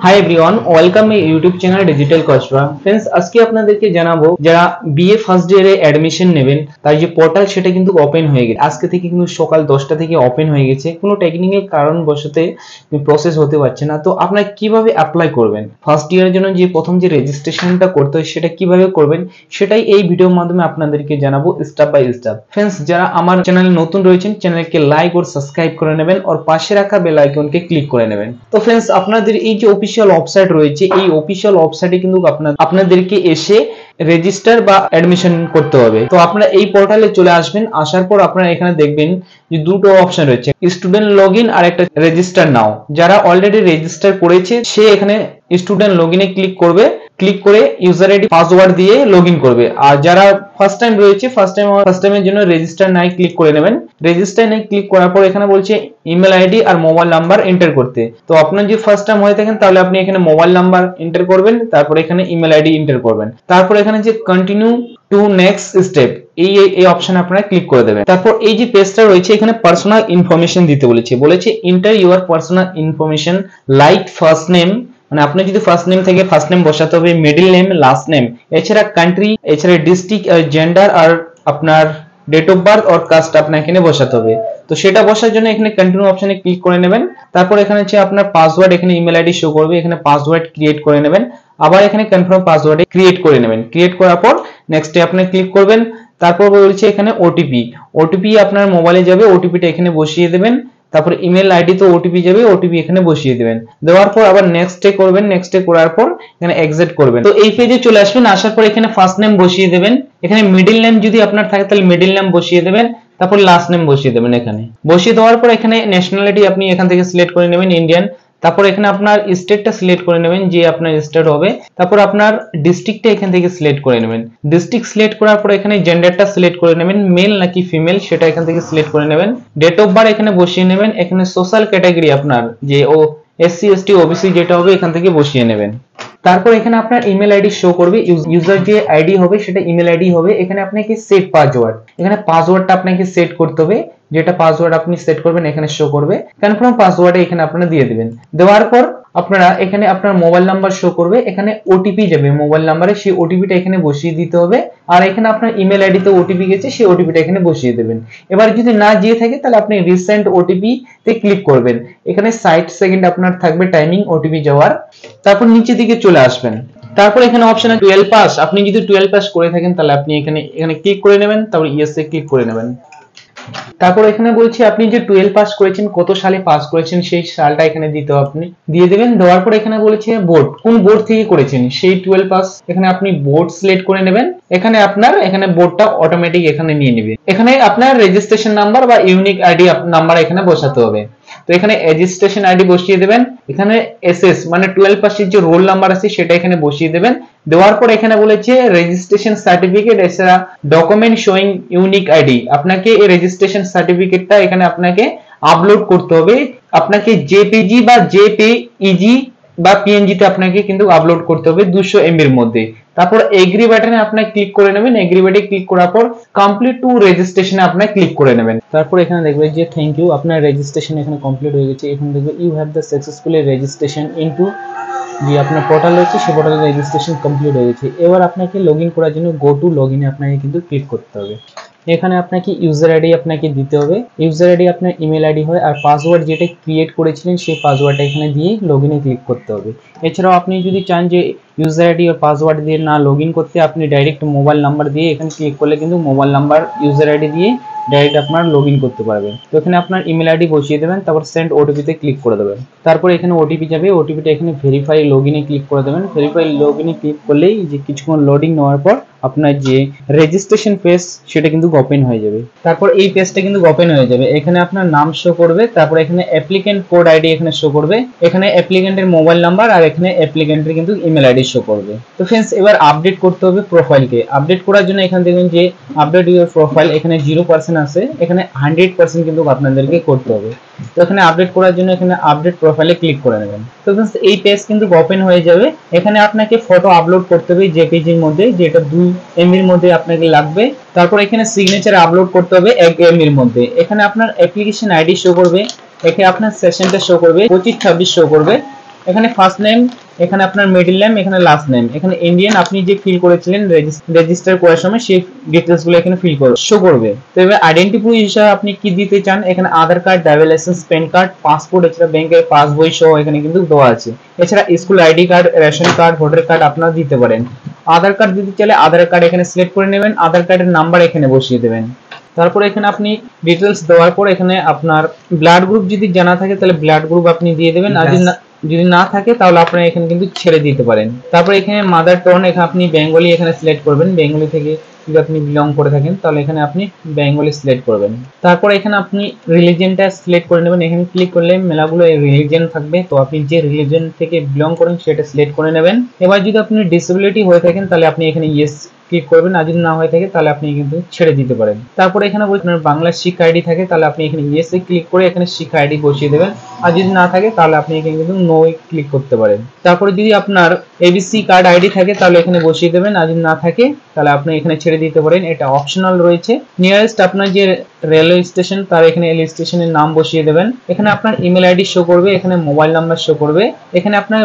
Hi everyone, welcome my YouTube channel digital Kasba. Friends, আজকে আপনাদেরকে জানাবো যারা বিএ ফার্স্ট ইয়ারে অ্যাডমিশন নেবেন তার যে পোর্টাল সেটা কিন্তু ওপেন হয়ে গেছে। আজকে থেকে কিন্তু সকাল 10টা থেকে ওপেন হয়ে গেছে। কোনো টেকনিক্যাল কারণবশতে প্রসেস হতে পারছে না। তো আপনারা কিভাবে অ্যাপ্লাই করবেন, ফার্স্ট ইয়ারের জন্য যে প্রথম যে রেজিস্ট্রেশনটা করতে হয় সেটা কিভাবে করবেন সেটাই এই ভিডিওর মাধ্যমে আপনাদেরকে জানাবো স্টেপ বাই স্টেপ। फ्रेंड्स, যারা আমার চ্যানেলে নতুন রয়েছেন চ্যানেলকে লাইক और সাবস্ক্রাইব করে নেবেন और পাশে রাখা বেল আইকনকে ক্লিক করে নেবেন। তো फ्रेंड्स, আপনাদের এই যে অফিশিয়াল ওয়েবসাইট রয়েছে এই অফিশিয়াল ওয়েবসাইটে কিন্তু আপনাদেরকে এসে রেজিস্টার বা অ্যাডমিশন করতে হবে। তো আপনারা এই পোর্টালে চলে আসবেন। আসার পর আপনারা এখানে দেখবেন যে দুটো অপশন রয়েছে, স্টুডেন্ট লগইন আর একটা রেজিস্টার নাও। যারা অলরেডি রেজিস্টার করেছে সে এখানে স্টুডেন্ট লগইনে ক্লিক করবে, ক্লিক করে ইউজার আইডি পাসওয়ার্ড দিয়ে লগইন করবে। আর যারা ফার্স্ট টাইম রয়েছে ফার্স্ট টাইমের জন্য রেজিস্টার নাই ক্লিক করে নেবেন। রেজিস্টার নাই ক্লিক করার পর এখানে বলছে ইমেল আইডি আর মোবাইল নাম্বার এন্টার করতে। তো আপনার যদি ফার্স্ট টাইম হয়ে থাকেন তাহলে আপনি এখানে মোবাইল নাম্বার এন্টার করবেন, তারপর এখানে ইমেল আইডি এন্টার করবেন, তারপর এখানে যে কন্টিনিউ টু নেক্সট স্টেপ এই অপশন আপনারা ক্লিক করে দেবেন। তারপর এই যে পেজটা রয়েছে এখানে পার্সোনাল ইনফরমেশন দিতে বলেছে enter your personal information like first name, মানে আপনি যদি ফার্স্ট নেম থেকে ফার্স্ট নেম বসাতে হবে, মিডল নেম, লাস্ট নেম, এছাড়া কান্ট্রি, এছাড়া ডিস্ট্রিক্ট, জেন্ডার আর আপনার ডেট অফ বার্থ আর কাস্ট আপনাকে এখানে বসাতে হবে। তো সেটা বসার জন্য এখানে কন্টিনিউ অপশনে ক্লিক করে নেবেন। তারপর এখানে হচ্ছে আপনার পাসওয়ার্ড, এখানে ইমেল আইডি শো করবে, এখানে পাসওয়ার্ড ক্রিয়েট করে নেবেন। আবার এখানে কনফার্ম পাসওয়ার্ডে ক্রিয়েট করে নেবেন। ক্রিয়েট করার পর নেক্সটে আপনি ক্লিক করবেন। তারপর বলছে এখানে ওটিপি আপনার মোবাইলে যাবে, ওটিপিটা এখানে বসিয়ে দেবেন। তারপর ইমেল আইডি তো ওটিপি যাবে, ওটিপি এখানে বসিয়ে দিবেন। দেওয়ার পর আবার নেক্সটে করবেন, নেক্সটে করার পর এখানে এক্সিট করবেন। তো এই পেজে চলে আসবেন। আসার পর এখানে ফার্স্ট নেম বসিয়ে দেবেন, এখানে মিডল নেম যদি আপনার থাকে তাহলে মিডল নেম বসিয়ে দেবেন, তারপর লাস্ট নেম বসিয়ে দেবেন। এখানে বসিয়ে দেওয়ার পর এখানে ন্যাশনালিটি আপনি এখান থেকে সিলেক্ট করে নেবেন ইন্ডিয়ান। তারপর এখানে আপনার স্টেটটা সিলেক্ট করে নেবেন যে আপনার স্টেট হবে। তারপর আপনার ডিস্ট্রিক্টটা এখান থেকে সিলেক্ট করে নেবেন। ডিস্ট্রিক্ট সিলেক্ট করার পর এখানে জেন্ডারটা সিলেক্ট করে নেবেন, মেল নাকি ফিমেল সেটা এখান থেকে সিলেক্ট করে নেবেন। ডেট অফ বার্থ এখানে বসিয়ে নেবেন। এখানে সোশ্যাল ক্যাটাগরি আপনার যে এসসি এসটি ওবিসি যেটা হবে এখান থেকে বসিয়ে নেবেন। তারপর এখানে আপনার ইমেল আইডি শো করবে, ইউজার যে আইডি হবে সেটা ইমেল আইডি হবে। এখানে আপনাকে সেট পাসওয়ার্ড, এখানে পাসওয়ার্ডটা আপনাকে সেট করতে হবে, যেটা পাসওয়ার্ড আপনি সেট করবেন এখানে শো করবে। কনফার্ম পাসওয়ার্ডে এখানে আপনারা দিয়ে দিবেন। দেওয়ার পর আপনারা এখানে আপনার মোবাইল নাম্বার শো করবে, এখানে ওটিপি যাবে মোবাইল নাম্বারে, সেই ওটিপিটা এখানে বসিয়ে দিতে হবে। আর এখানে আপনার ইমেল আইডিতে ওটিপি গেছে সেই ওটিপিটা এখানে বসিয়ে দেবেন। এবার যদি না গিয়ে থাকে তাহলে আপনি রিসেন্ট ওটিপি তে ক্লিক করবেন। এখানে 60 সেকেন্ড আপনার থাকবে টাইমিং ওটিপি যাওয়ার। তারপর নিচের দিকে চলে আসবেন। তারপর এখানে অপশনে 12 পাস, আপনি যদি 12 পাস করে থাকেন তাহলে আপনি এখানে ক্লিক করে নেবেন, তারপর ইয়েস এ ক্লিক করে নেবেন। তারপর এখানে বলছি আপনি যে 12 পাস করেছেন কত সালে পাস করেছেন সেই সালটা এখানে দিতে আপনি দিয়ে দেবেন। দেওয়ার পর এখানে বলেছে বোর্ড, কোন বোর্ড থেকে করেছেন সেই 12 পাস এখানে আপনি বোর্ড সিলেক্ট করে নেবেন। এখানে আপনার এখানে বোর্ডটা অটোমেটিক এখানে নিয়ে নেবে। এখানে আপনার রেজিস্ট্রেশন নাম্বার বা ইউনিক আইডি নাম্বার এখানে বসাতে হবে। তো এখানে রেজিস্ট্রেশন আইডি বসিয়ে দেবেন। এখানে এসএস মানে 12 পাসের যে রোল নাম্বার আছে সেটা এখানে বসিয়ে দেবেন। দেওয়ার পর এখানে বলেছে রেজিস্ট্রেশন সার্টিফিকেট এছাড়া ডকুমেন্ট শোয়িং ইউনিক আইডি, আপনাকে এই রেজিস্ট্রেশন সার্টিফিকেটটা এখানে আপনাকে আপলোড করতে হবে। আপনাকে জেপিজি বা জেপিইজি বা পিএনজি তে আপনাকে কিন্তু আপলোড করতে হবে 200 MB এর মধ্যে। তারপর এগ্রি বাটনে আপনি ক্লিক করে নেবেন। এগ্রি বাটনে ক্লিক করার পর কমপ্লিট টু রেজিস্ট্রেশনে আপনি ক্লিক করে নেবেন। তারপর এখানে দেখবেন যে থ্যাংক ইউ, আপনার রেজিস্ট্রেশন এখানে কমপ্লিট হয়ে গেছে। এখানে দেখবেন you have the successfully registration into যে আপনার পোর্টাল রয়েছে সেই পোর্টালে রেজিস্ট্রেশন কমপ্লিট হয়ে গেছে। এবার আপনাকে লগইন করার জন্য গো টু লগইনে আপনাকে কিন্তু ক্লিক করতে হবে। এখানে আপনাকে ইউজার আইডি আপনাকে দিতে হবে, ইউজার আইডি আপনার ইমেল আইডি হয় আর পাসওয়ার্ড যেটা ক্রিয়েট করেছিলেন সেই পাসওয়ার্ডটা এখানে দিয়ে লগইনে ক্লিক করতে হবে। এছাড়াও আপনি যদি চান যে ইউজার আইডি আর পাসওয়ার্ড দিয়ে না লগইন করতে আপনি ডাইরেক্ট মোবাইল নাম্বার দিয়ে এখানে ক্লিক করলে কিন্তু মোবাইল নাম্বার ইউজার আইডি দিয়ে ডাইরেক্ট আপনার লগইন করতে পারবেন। তো এখানে আপনার ইমেল আইডি বসিয়ে দেবেন, তারপর সেন্ড ওটিপি তে ক্লিক করে দেবেন। তারপর এখানে ওটিপি যাবে, ওটিপিটা এখানে ভেরিফাই লগইনে ক্লিক করে দেবেন। ভেরিফাই লগইনে ক্লিক করলেই যে কিছুক্ষণ লোডিং নেওয়ার পর আপনার যে রেজিস্ট্রেশন পেজ সেটা কিন্তু ওপেন হয়ে যাবে। তারপর এই পেজটা কিন্তু ওপেন হয়ে যাবে। এখানে আপনার নাম শো করবে, তারপর এখানে অ্যাপ্লিকেন্ট কোড আইডি এখানে শো করবে, এখানে অ্যাপ্লিকেন্টের মোবাইল নাম্বার আর এখানে অ্যাপ্লিকেন্টের কিন্তু ইমেল আইডি শো করবে। তো फ्रेंड्स এবার আপডেট করতে হবে প্রোফাইলকে। আপডেট করার জন্য এখানে দেখবেন যে আপডেট ইউর প্রোফাইল এখানে 0% আছে, এখানে 100% কিন্তু আপনাদেরকে করতে হবে। তো এখানে আপডেট করার জন্য এখানে আপডেট প্রোফাইলে ক্লিক করে নেবেন। তো फ्रेंड्स এই পেজ কিন্তু ওপেন হয়ে যাবে। এখানে আপনাকে ফটো আপলোড করতে হবে জেপিজির মধ্যে, যেটা 2 MB এর মধ্যে আপনাকে লাগবে। তারপর এখানে সিগনেচার আপলোড করতে হবে 1 MB এর মধ্যে। এখানে আপনার অ্যাপ্লিকেশন আইডি শো করবে, এখানে আপনার সেশনটা শো করবে 2526 শো করবে। এখানে ফার্স্ট নেম, এখানে আপনার মিডল নেম, এখানে লাস্ট নেম, এখানে ইন্ডিয়ান আপনি যে ফিল করেছিলেন রেজিস্টার করার সময় সেই ডিটেলস গুলো এখানে ফিল করবে, শো করবে। তো এবার আইডেন্টি প্রুফ হিসেবে আপনি কি দিতে চান, এখানে Aadhaar card, driving licence, PAN card, passport, এছাড়া ব্যাংকের পাসবই সহ এখানে কিন্তু দেওয়া আছে। এছাড়া school ID card, ration card, voter card আপনারা দিতে পারেন। আধার কার্ড দিতে চাইলে আধার কার্ড এখানে সিলেক্ট করে নেবেন, আধার কার্ডের নাম্বার এখানে বসিয়ে দেবেন। তারপর এখানে আপনি ডিটেলস দেওয়ার পর এখানে আপনার ব্লাড গ্রুপ যদি জানা থাকে তাহলে ব্লাড গ্রুপ আপনি দিয়ে দেবেন, আর যদি না থাকে তাহলে আপনারা এখানে কিন্তু ছেড়ে দিতে পারেন। তারপর এখানে মাদার টং এখানে আপনি বেঙ্গলি এখানে সিলেক্ট করবেন, বেঙ্গলি থেকে যদি আপনি বিলং করে থাকেন তাহলে এখানে আপনি বেঙ্গলি সিলেক্ট করবেন। তারপর এখানে আপনি রিলিজিয়নটা সিলেক্ট করে নেবেন, এখানে ক্লিক করলে মেলাগুলো রিলিজিয়ন থাকবে, তো আপনি যে রিলিজিয়ন থেকে বিলং করেন সেটা সিলেক্ট করে নেবেন। এবার যদি আপনি ডিসেবিলিটি হয়ে থাকেন তাহলে আপনি এখানে ইয়েস ক্লিক করবেন, আর যদি না হয়ে থাকে তাহলে আপনি কিন্তু ছেড়ে দিতে পারেন। তারপরে এখানে বলছেন বাংলা শিক্ষা আইডি থাকে তাহলে আপনি এখানে ইয়েস এ ক্লিক করে এখানে শিক্ষা আইডি বসিয়ে দেবেন, আর যদি না থাকে তাহলে আপনি এখানে কিন্তু নো এ ক্লিক করতে পারেন। তারপরে যদি আপনার এবিসি কার্ড আইডি থাকে তাহলে এখানে বসিয়ে দেবেন, আর যদি না থাকে তাহলে আপনি এখানে ছেড়ে দিতে পারেন, এটা অপশনাল রয়েছে। নিয়ারেস্ট আপনার যে রেলওয়ে স্টেশন তার এখানে রেল স্টেশনের নাম বসিয়ে দেবেন, এখানে আপনার ইমেল আইডি শো করবে, এখানে মোবাইল নাম্বার শো করবে, এখানে আপনার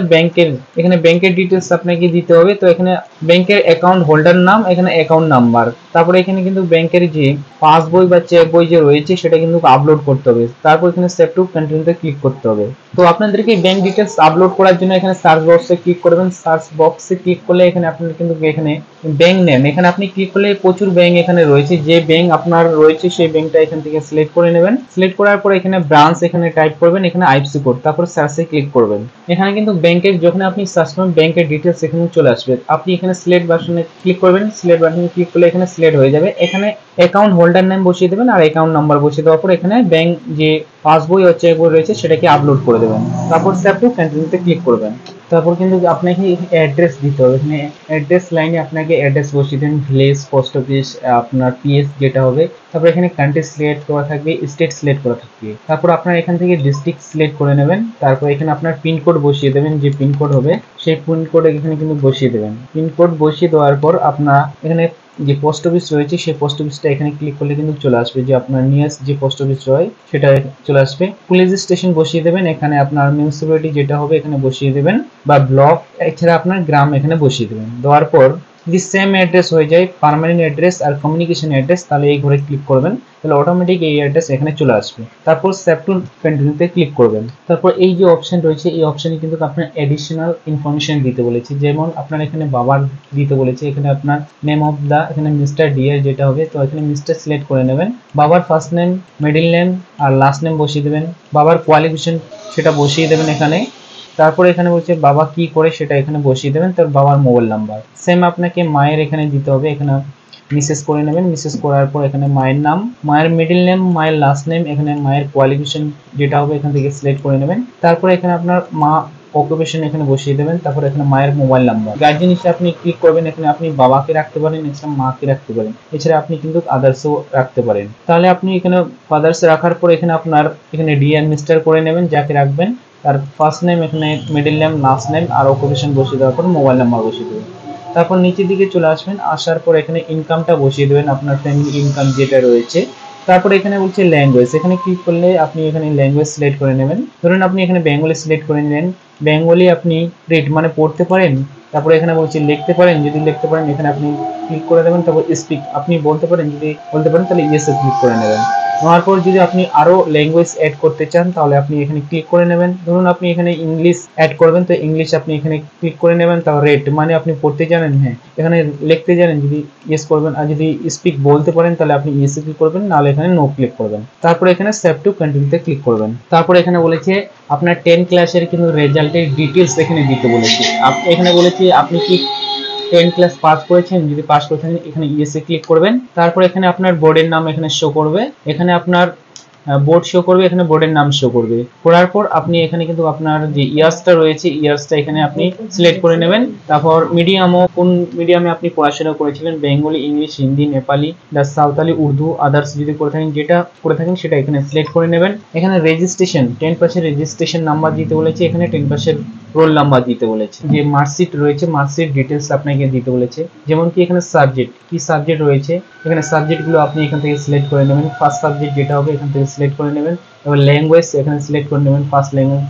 ব্যাংকের ডিটেলস আপনাকে দিতে হবে। তো এখানে ব্যাংকের অ্যাকাউন্ট হোল্ডার নাম, এখানে অ্যাকাউন্ট নাম্বার, তারপরে এখানে কিন্তু ব্যাংকের যে পাসবই বা চেক বই যে রয়েছে সেটা কিন্তু আপলোড করতে হবে। তারপর এখানে সেভ টু কন্টিনিউতে ক্লিক করতে হবে। তো আপনাদেরকে ব্যাংক ডিটেলস আপলোড করার জন্য এখানে সার্চ বক্সে ক্লিক করবেন, সার্চ বক্সে ক্লিক করলে এখানে আপনার কিন্তু এখানে ব্যাংক নেম এখানে আপনি ক্লিক করলে প্রচুর ব্যাংক এখানে রয়েছে, যে ব্যাংক আপনার রয়েছে সেই ব্যাংকটা এখান থেকে সিলেক্ট করে নেবেন। সিলেক্ট করার পর এখানে ব্রাঞ্চ এখানে টাইপ করবেন, এখানে আইএফএসসি কোড, তারপর সার্চে ক্লিক করবেন। এখানে কিন্তু ব্যাংকের যখন আপনি সার্চ করবেন ব্যাংকের ডিটেলস এখানে চলে আসবে। আপনি এখানে সিলেক্ট বাটনে ক্লিক করবেন, সিলেক্ট বাটনে ক্লিক করলে এখানে সিলেক্ট হয়ে যাবে। এখানে অ্যাকাউন্ট হোল্ডার নেম বসিয়ে দেবেন আর অ্যাকাউন্ট নাম্বার বসিয়ে দেওয়ার পর এখানে ব্যাংক যে পাসবই ও চেক বই রয়েছে সেটাকে আপলোড করে দেবেন। তারপর সেভ টু কন্টিনিউতে ক্লিক করবেন। তারপর কিন্তু আপনাকে অ্যাড্রেস দিতে হবে, এখানে অ্যাড্রেস লাইনে আপনাকে অ্যাড্রেস বসিয়ে দেবেন, ভিলেজ, পোস্ট অফিস, আপনার পিএস যেটা হবে। তারপর এখানে কান্ট্রি সিলেক্ট করা থাকবে, স্টেট সিলেক্ট করা থাকবে। তারপর আপনার এখান থেকে ডিস্ট্রিক্ট সিলেক্ট করে নেবেন। তারপর এখানে আপনার পিনকোড বসিয়ে দেবেন, যে পিনকোড হবে সেই পিনকোড এখানে কিন্তু বসিয়ে দেবেন। পিনকোড বসিয়ে দেওয়ার পর আপনার এখানে যে পোস্ট অফিস রয়েছে সেই পোস্ট অফিসটা এখানে ক্লিক করলে কিন্তু চলে আসবে, যে আপনার নিয়ারেস্ট যে পোস্ট অফিস রয় সেটা চলে আসবে। পুলিশ স্টেশন বসিয়ে দেবেন, এখানে আপনার মিউনিসিপ্যালিটি যেটা হবে এখানে বসিয়ে দেবেন, বা ব্লক, এছাড়া আপনার গ্রাম এখানে বসিয়ে দেবেন। দেওয়ার পর যদি সেম অ্যাড্রেস হয়ে যায়, পার্মানেন্ট অ্যাড্রেস আর কমিউনিকেশন অ্যাড্রেস, তাহলে এই ঘরে ক্লিক করবেন, তাহলে অটোমেটিক এই অ্যাড্রেস এখানে চলে আসবে। তারপর সেভ টু কন্টিনিউতে ক্লিক করবেন। তারপর এই যে অপশন রয়েছে এই অপশনে কিন্তু আপনার এডিশনাল ইনফরমেশন দিতে বলেছে, যেমন আপনার এখানে বাবার দিতে বলেছে, এখানে আপনার নেম অফ দা এখানে মিস্টার ডিয়ার যেটা হবে, তো এখানে মিস্টার সিলেক্ট করে নেবেন। বাবার ফার্স্ট নেম, মিডল নেম আর লাস্ট নেম বসিয়ে দেবেন। বাবার কোয়ালিফিকেশন সেটা বসিয়ে দেবেন এখানে। তারপর এখানে বলছে বাবা কি করে সেটা এখানে বসিয়ে দেবেন, তার বাবার মোবাইল নাম্বার। সেম আপনাকে মায়ের এখানে দিতে হবে, এখানে মিসেস করে নেবেন। মিসেস করার পর এখানে মায়ের নাম, মায়ের মিডল নেম, মায়ের লাস্ট নেম, এখানে মায়ের কোয়ালিফিকেশন যেটা হবে এখান থেকে সিলেক্ট করে নেবেন। তারপর এখানে আপনার মা অকুপেশন এখানে বসিয়ে দেবেন। তারপর এখানে মায়ের মোবাইল নাম্বার। গার্জিয়ান হিসেবে আপনি ক্লিক করবেন, এখানে আপনি বাবাকে রাখতে পারেন, এছাড়া মাকে রাখতে পারেন, এছাড়া আপনি কিন্তু আদার্সও রাখতে পারেন। তাহলে আপনি এখানে ফাদার্স রাখার পর এখানে আপনার এখানে ডিয়ার মিস্টার করে নেবেন যাকে রাখবেন, তার ফার্স্ট নেম, এখানে মিডল নেম, লাস্ট নেম আর অকুপেশন বসিয়ে দেওয়ার পর মোবাইল নাম্বার বসিয়ে দেবেন। তারপর নিচের দিকে চলে আসবেন, আসার পর এখানে ইনকামটা বসিয়ে দেবেন, আপনার ফ্যামিলি ইনকাম যেটা রয়েছে। তারপর এখানে বলছে ল্যাঙ্গুয়েজ, এখানে ক্লিক করলে আপনি এখানে ল্যাঙ্গুয়েজ সিলেক্ট করে নেবেন। ধরুন আপনি এখানে বেঙ্গলি সিলেক্ট করে নিলেন, বেঙ্গলি আপনি রিড মানে পড়তে পারেন। তারপরে এখানে বলছে লিখতে পারেন, যদি লিখতে পারেন এখানে আপনি ক্লিক করে দেবেন। তারপর স্পিক আপনি বলতে পারেন, যদি বলতে পারেন তাহলে ইয়েসে ক্লিক করে নেবেন। নেওয়ার পর যদি আপনি আরো ল্যাঙ্গুয়েজ অ্যাড করতে চান তাহলে আপনি এখানে ক্লিক করে নেবেন। ধরুন আপনি এখানে ইংলিশ অ্যাড করবেন, তো ইংলিশ আপনি এখানে ক্লিক করে নেবেন। তারপর রেড মানে আপনি পড়তে জানেন, হ্যাঁ এখানে লিখতে জানেন, যদি ইয়েস করবেন। আর যদি স্পিক বলতে পারেন তাহলে আপনি ইয়েসে ক্লিক করবেন, নাহলে এখানে নো ক্লিক করবেন। তারপর এখানে সেভ টু কন্টিনিউতে ক্লিক করবেন। তারপর এখানে বলেছে আপনার 10 ক্লাসের কিন্তু রেজাল্টের ডিটেলস এখানে দিতে বলেছে। এখানে বলেছে আপনি কি 10 ক্লাস পাস করেছেন, যদি পাস করেছেন এখানে ইয়েসে ক্লিক করবেন। তারপর এখানে আপনার বোর্ডের নাম এখানে শো করবে, এখানে আপনার বোর্ড শো করবে, এখানে বোর্ডের নাম শো করবে। করার পর আপনি এখানে কিন্তু আপনার যে ইয়ার্সটা রয়েছে ইয়ার্সটা এখানে আপনি সিলেক্ট করে নেবেন। তারপর মিডিয়ামও কোন মিডিয়ামে আপনি পড়াশোনা করেছিলেন, Bengali, English, Hindi, Nepali, Santali, Urdu, others যদি করে থাকেন, যেটা করে থাকেন সেটা এখানে সিলেক্ট করে নেবেন। এখানে রেজিস্ট্রেশন 10% রেজিস্ট্রেশন নাম্বার দিতে বলেছে, এখানে 10% রোল নাম্বার দিতে বলেছে। যে মার্কশিট রয়েছে মার্কশিট ডিটেলস আপনাকে দিতে বলেছে, যেমন কি এখানে সাবজেক্ট কি সাবজেক্ট রয়েছে, এখানে সাবজেক্টগুলো আপনি এখান থেকে সিলেক্ট করে নেবেন। ফার্স্ট সাবজেক্ট যেটা হবে এখান থেকে সিলেক্ট করে নেবেন। এবার ল্যাঙ্গুয়েজ এখানে সিলেক্ট করে নেবেন, ফার্স্ট ল্যাঙ্গুয়েজ,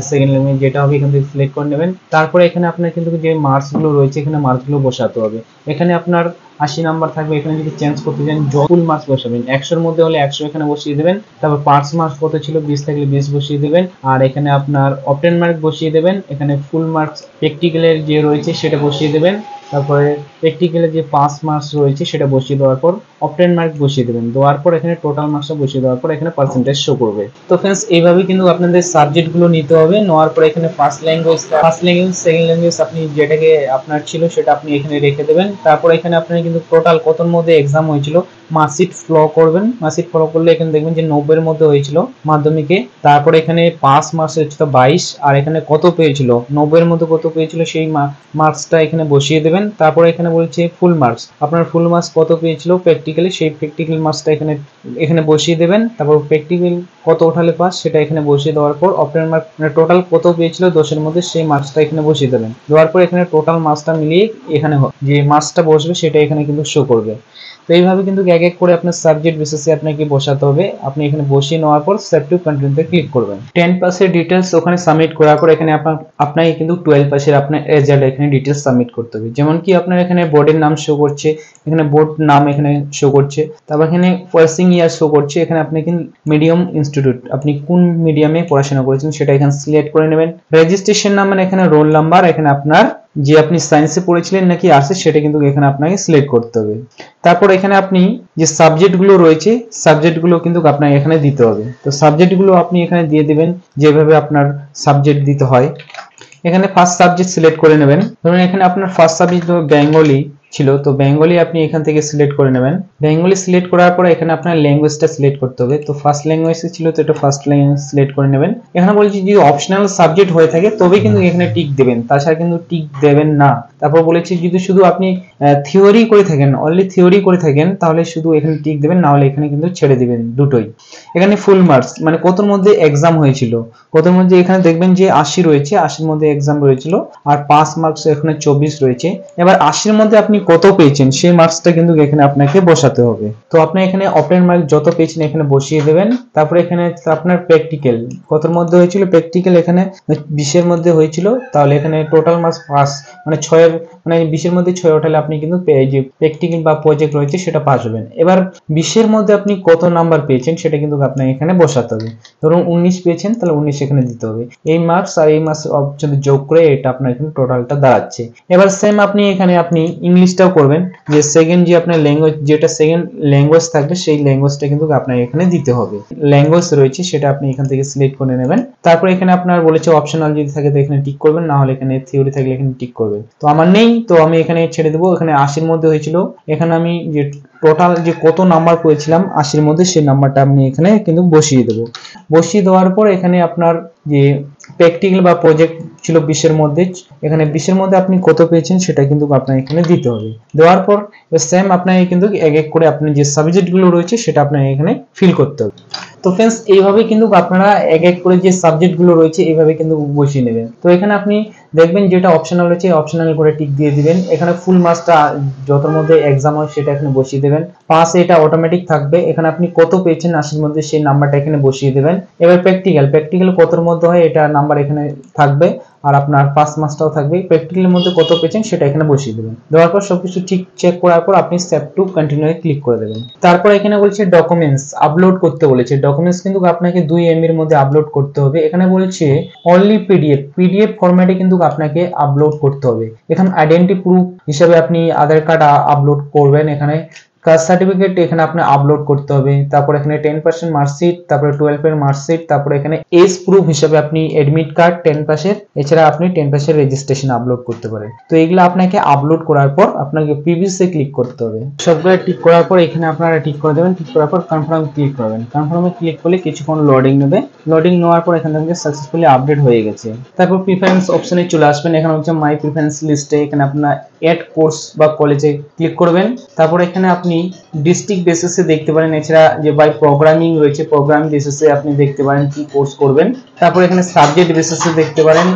সেকেন্ড ল্যাঙ্গুয়েজ যেটা হবে এখান থেকে সিলেক্ট করে নেবেন। তারপরে এখানে আপনার কিন্তু যে মার্কস গুলো রয়েছে এখানে মার্কস গুলো বসাতে হবে। এখানে আপনার 80 নাম্বার থাকবে, এখানে যদি চেঞ্জ করতে চান ফুল মার্কস বসাবেন, 100 এর মধ্যে হলে 100 এখানে বসিয়ে দেবেন। তারপর পাস মার্কস কত ছিল 20 থাকলে 20 বসিয়ে দেবেন। আর এখানে আপনার অপটেন মার্ক বসিয়ে দেবেন। এখানে ফুল মার্কস প্র্যাকটিক্যালের যে রয়েছে সেটা বসিয়ে দেবেন। তারপরে প্র্যাকটিক্যালে যে পাস মার্কস রয়েছে সেটা বসিয়ে দেওয়ার পর অপটেন মার্ক বসিয়ে দেবেন। দেওয়ার পর এখানে টোটাল মার্কসটা বসিয়ে দেওয়ার পর এখানে পার্সেন্টেজ শো করবে। তো फ्रेंड्स এইভাবে কিন্তু আপনাদের সাবজেক্ট গুলো নিতে হবে। নেওয়ার পর এখানে ফার্স্ট ল্যাঙ্গুয়েজ, সেকেন্ড ল্যাঙ্গুয়েজ আপনি যেটাকে আপনার ছিল সেটা আপনি এখানে রেখে দেবেন। তারপর এখানে আপনার কিন্তু টোটাল কতর মধ্যে एग्जाम হয়েছিল মার্কশিট ফলো করবেন। মার্কশিট ফলো করলে এখানে দেখবেন যে 90 এর মধ্যে হয়েছিল মাধ্যমিকে। তারপর এখানে পাস মার্কস হচ্ছে 22 আর এখানে কত পেয়েছিল 90 এর মধ্যে কত পেয়েছিল সেই মার্কসটা এখানে বসিয়ে দেবেন। তারপর এখানে বলছে ফুল মার্কস, আপনার ফুল মার্কস কত পেয়েছিল প্র্যাকটিক্যালি সেই প্র্যাকটিক্যাল মার্কসটা এখানে বসিয়ে দেবেন। তারপর প্র্যাকটিক্যাল কত উঠালে পাস সেটা এখানে বসিয়ে দেওয়ার পর অপটেন মার্ক মানে টোটাল কত পেয়েছিল 10 এর মধ্যে সেই মার্কসটা এখানে বসিয়ে দেবেন। দেওয়ার পর এখানে টোটাল মার্কসটা মিলিয়ে এখানে যে মার্কসটা বসবে সেটা এখানে কিন্তু শো করবে। তো এইভাবে কিন্তু এক এক করে আপনার সাবজেক্ট বেসিসে আপনাকে বসাতে হবে। আপনি এখানে বসিয়ে নেওয়ার পর সেভ টু কন্টিনিউতে ক্লিক করবেন। 10 পাসের ডিটেইলস ওখানে সাবমিট করার পর এখানে আপনাকে কিন্তু 12 পাসের আপনার রেজাল্ট এখানে ডিটেইলস সাবমিট করতে হবে। যেমন কি আপনার এখানে বোর্ডের নাম শো করছে, এখানে বোর্ড নাম এখানে শো করছে। তারপর এখানে পাসিং ইয়ার শো করছে। এখানে আপনি কিন্তু মিডিয়াম ইনস্টিটিউট আপনি কোন মিডিয়ামে পড়াশোনা করেছেন সেটা এখানে সিলেক্ট করে নেবেন। রেজিস্ট্রেশন নাম্বার এখানে রোল নাম্বার এখানে আপনার যে আপনি সায়েন্সে পড়েছিলেন নাকি আর্টসে সেটা কিন্তু এখানে আপনাকে সিলেক্ট করতে হবে। তারপর এখানে আপনি যে সাবজেক্টগুলো রয়েছে সাবজেক্টগুলো কিন্তু আপনাকে এখানে দিতে হবে। তো সাবজেক্টগুলো আপনি এখানে দিয়ে দিবেন যেভাবে আপনার সাবজেক্ট দিতে হয়। এখানে ফার্স্ট সাবজেক্ট সিলেক্ট করে নেবেন। ধরুন এখানে আপনার ফার্স্ট সাবজেক্ট বেঙ্গলি ছিল, তো বেঙ্গলি আপনি এখান থেকে সিলেক্ট করে নেবেন। বেঙ্গলি সিলেক্ট করার পরে এখানে আপনার ল্যাঙ্গুয়েজটা সিলেক্ট করতে হবে। তো ফার্স্ট ল্যাঙ্গুয়েজ ছিল তো এটা ফার্স্ট ল্যাঙ্গুয়েজ সিলেক্ট করে নেবেন। এখানে বলছি যদি অপশনাল সাবজেক্ট হয়ে থাকে তবে কিন্তু এখানে টিক দেবেন, তাছাড়া কিন্তু টিক দেবেন না। তারপর বলেছি যদি শুধু আপনি থিওরি করে থাকেন, অনলি থিওরি করে থাকেন তাহলে শুধু এখানে টিক দেবেন, না হলে এখানে কিন্তু ছেড়ে দিবেন দুটোই। এখানে ফুল মার্কস মানে কতর মধ্যে एग्जाम হয়েছিল, কতর মধ্যে এখানে দেখবেন যে 80 রয়েছে, 80 এর মধ্যে एग्जाम রয়েছিল আর পাস মার্কস এখানে 24 রয়েছে। এবার 80 এর মধ্যে আপনি কত পেয়েছেন সেই মার্কসটা কিন্তু এখানে আপনাকে বসাতে হবে। তো আপনি এখানে অপটেন মার্ক যত পেয়েছেন এখানে বসিয়ে দেবেন। তারপর এখানে আপনার প্র্যাকটিক্যাল কতর মধ্যে হয়েছিল, প্র্যাকটিক্যাল এখানে 20 এর মধ্যে হয়েছিল, তাহলে এখানে টোটাল মার্কস পাস মানে 6 এর মানে 20 এর মধ্যে 6 ওঠালে আপনি কিন্তু যে প্র্যাকটিক্যাল বা প্রজেক্ট রয়েছে সেটা পাস হবেন। এবার 20 এর মধ্যে আপনি কত নাম্বার পেয়েছেন সেটা কিন্তু আপনাকে এখানে বসাতে হবে। ধরুন 19 পেয়েছেন তাহলে 19 এখানে দিতে হবে। এই মার্কস আর এই মার্কস যদি যোগ করে এটা আপনার এখানে টোটালটা দাঁড়াচ্ছে। এবার সেম আপনি এখানে আপনি ইংলিশটাও করবেন, যে সেকেন্ড যে আপনার ল্যাঙ্গুয়েজ যেটা সেকেন্ড ল্যাঙ্গুয়েজ থাকবে সেই ল্যাঙ্গুয়েজটা কিন্তু আপনাকে এখানে দিতে হবে। ল্যাঙ্গুয়েজ রয়েছে সেটা আপনি এখান থেকে সিলেক্ট করে নেবেন। তারপর এখানে আপনার বলেছে অপশনাল যদি থাকে তো এখানে টিক করবেন, না হলে এখানে থিওরি থাকলে এখানে টিক করবেন। তো আমার নেই তো আমি এখানে ছেড়ে দেবো। এখানে 80 এর মধ্যে হয়েছিল, এখানে আমি যে টোটাল যে কত নাম্বার পেয়েছিলাম 80 এর মধ্যে সেই নাম্বারটা আমি এখানে কিন্তু বসিয়ে দেবো। বসিয়ে দেওয়ার পর এখানে আপনার যে প্র্যাকটিক্যাল বা প্রজেক্ট ছিল 20 এর মধ্যে, এখানে 20 এর মধ্যে আপনি কত পেয়েছেন সেটা কিন্তু আপনাকে এখানে দিতে হবে। দেওয়ার পর সেম আপনাকে কিন্তু এক এক করে আপনি যে সাবজেক্টগুলো রয়েছে সেটা আপনাকে এখানে ফিল করতে হবে। তো फ्रेंड्स এইভাবে কিন্তু আপনারা এক এক করে যে সাবজেক্টগুলো রয়েছে এইভাবে কিন্তু বসিয়ে নেবেন। তো এখানে আপনি দেখবেন যেটা অপশনাল রয়েছে অপশনাল করে টিক দিয়ে দিবেন। এখানে ফুল মার্কসটা যতর মধ্যে एग्जाम হয় সেটা এখানে বসিয়ে দেবেন। পাস এটা অটোমেটিক থাকবে, এখানে আপনি কত পেয়েছেন 80 এর মধ্যে সেই নাম্বারটা এখানে বসিয়ে দেবেন। এবার প্র্যাকটিক্যাল কতর মধ্যে হয় এটা নাম্বার এখানে থাকবে আর আপনার পাস মার্কসটাও থাকবে। প্র্যাকটিক্যালের মধ্যে কত পেয়েছেন সেটা এখানে বসিয়ে দেবেন। দেওয়ার পর সবকিছু ঠিক চেক করার পর আপনি save to continue A click করে দেবেন। তারপর এখানে বলছে ডকুমেন্টস আপলোড করতে বলেছে। ডকুমেন্টস কিন্তু আপনাকে 2 MB এর মধ্যে আপলোড করতে হবে। এখানে বলছে অনলি পিডিএফ ফরম্যাটে কিন্তু আপনাকে আপলোড করতে হবে। এখানে আইডেন্টি প্রুফ হিসেবে আপনি আধার কার্ড আপলোড করবেন, এখানে কাস্ট সার্টিফিকেট এখানে আপনি আপলোড করতে হবে। তারপর এখানে 10% মার্কশিট, তারপরে 12 এর মার্কশিট, তারপর এখানে এজ প্রুফ হিসেবে আপনি এডমিট কার্ড 10%, এছাড়া আপনি 10% রেজিস্ট্রেশন আপলোড করতে পারেন। তো এগুলো আপনাকে আপলোড করার পর আপনাকে প্রিভিয়াসে ক্লিক করতে হবে। সবগুলো টিক করার পর এখানে আপনারা টিক করে দেবেন। টিক করার পর কনফার্ম ক্লিক করবেন। কনফার্মে ক্লিক করলে কিছুক্ষণ লোডিং নেবে। লোডিং নেওয়ার পর এখানে থেকে সাকসেসফুলি আপডেট হয়ে গেছে। তারপর প্রিফারেন্স অপশনে চলে আসবেন। এখানে হচ্ছে মাই প্রিফারেন্স লিস্টে এখানে আপনার এড কোর্স বা কলেজে ক্লিক করবেন। তারপর এখানে আপনি ডিস্ট্রিক্ট বেসিসে দেখতে পারেন, এছাড়া যে বাই প্রোগ্রামিং রয়েছে প্রোগ্রাম বেসিসে আপনি দেখতে পারেন কি কোর্স করবেন। তারপর এখানে সাবজেক্ট বেসিসে দেখতে পারেন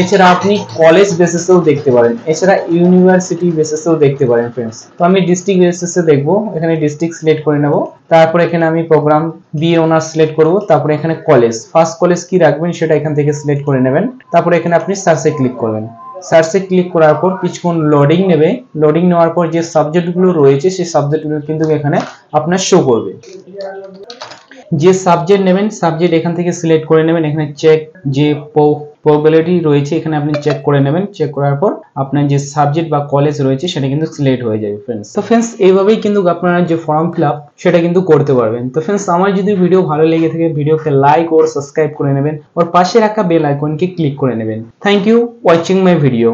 এছাড়া আপনি কলেজ বেসিসেও দেখতে পারেন, এছাড়া ইউনিভার্সিটি বেসিসেও দেখতে পারেন ফ্রেন্ডস। তো আমি ডিস্ট্রিক্ট বেসিসে দেখবো, এখানে ডিস্ট্রিক্ট সিলেক্ট করে নেব, তারপর এখানে আমি প্রোগ্রাম বিএ অনার্স সিলেক্ট করব, তারপরে এখানে কলেজ, ফার্স্ট কলেজ কি রাখবেন সেটা এখান থেকে সিলেক্ট করে নেবেন, তারপরে এখানে আপনি সার্চে ক্লিক করবেন। সার্চে ক্লিক করার পর কিছুক্ষণ লোডিং নেবে, লোডিং নেওয়ার পর যে সাবজেক্টগুলো রয়েছে সেই সাবজেক্টগুলো কিন্তু এখানে আপনার শো করবে। যে সাবজেক্ট নেবেন সাবজেক্ট এখান থেকে সিলেক্ট করে নেবেন, এখানে চেক যে প্রবাবিলিটি রয়েছে এখানে আপনি চেক করে নেবেন, চেক করার পর আপনার যে সাবজেক্ট বা কলেজ রয়েছে সেটা কিন্তু সিলেক্ট হয়ে যাবে ফ্রেন্ডস। তো ফ্রেন্ডস এইভাবেই কিন্তু আপনারা যে ফর্ম ফিল আপ সেটা কিন্তু করতে পারবেন। তো ফ্রেন্ডস আমার যদি ভিডিও ভালো লেগে থাকে ভিডিওকে লাইক ও সাবস্ক্রাইব করে নেবেন, আর পাশে রাখা বেল আইকনকে ক্লিক করে নেবেন। Thank you watching my video.